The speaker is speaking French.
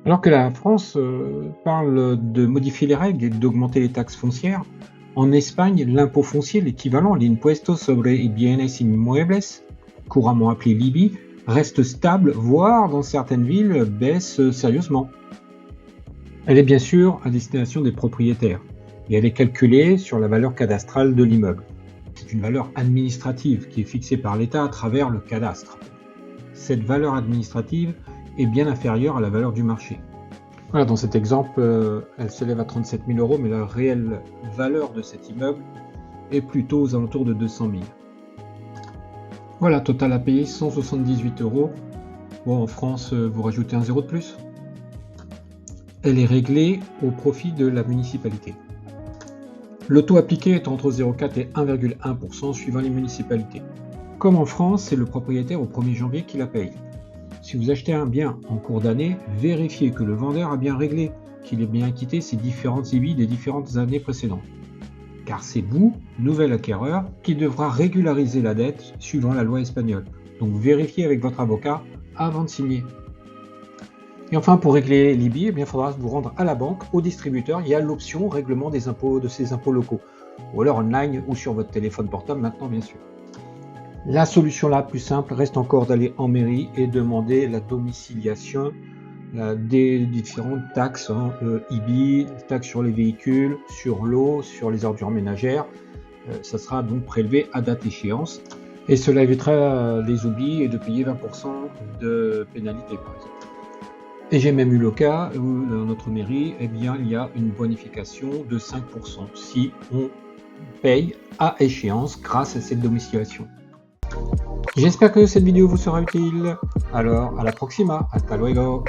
Alors que la France parle de modifier les règles et d'augmenter les taxes foncières, en Espagne, l'impôt foncier, l'équivalent, l'impuesto sobre bienes inmuebles, couramment appelé l'IBI, reste stable, voire dans certaines villes baisse sérieusement. Elle est bien sûr à destination des propriétaires et elle est calculée sur la valeur cadastrale de l'immeuble. C'est une valeur administrative qui est fixée par l'État à travers le cadastre. Cette valeur administrative est bien inférieure à la valeur du marché. Voilà, dans cet exemple, elle s'élève à 37 000 euros, mais la réelle valeur de cet immeuble est plutôt aux alentours de 200 000. Voilà, total à payer 178 euros. Bon, en France, vous rajoutez un zéro de plus. Elle est réglée au profit de la municipalité. Le taux appliqué est entre 0,4 et 1,1% suivant les municipalités. Comme en France, c'est le propriétaire au 1er janvier qui la paye. Si vous achetez un bien en cours d'année, vérifiez que le vendeur a bien réglé, qu'il ait bien quitté ses différentes IBI des différentes années précédentes. Car c'est vous, nouvel acquéreur, qui devra régulariser la dette suivant la loi espagnole. Donc vérifiez avec votre avocat avant de signer. Et enfin, pour régler l'IBI, il faudra vous rendre à la banque, au distributeur. Il y a l'option règlement des impôts, de ces impôts locaux. Ou alors online ou sur votre téléphone portable maintenant, bien sûr. La solution la plus simple reste encore d'aller en mairie et demander la domiciliation des différentes taxes, IBI, taxes sur les véhicules, sur l'eau, sur les ordures ménagères. Ça sera donc prélevé à date échéance et cela évitera les oublis et de payer 20% de pénalité par exemple. Et j'ai même eu le cas où dans notre mairie, il y a une bonification de 5% si on paye à échéance grâce à cette domiciliation. J'espère que cette vidéo vous sera utile. Alors, à la proxima. Hasta luego.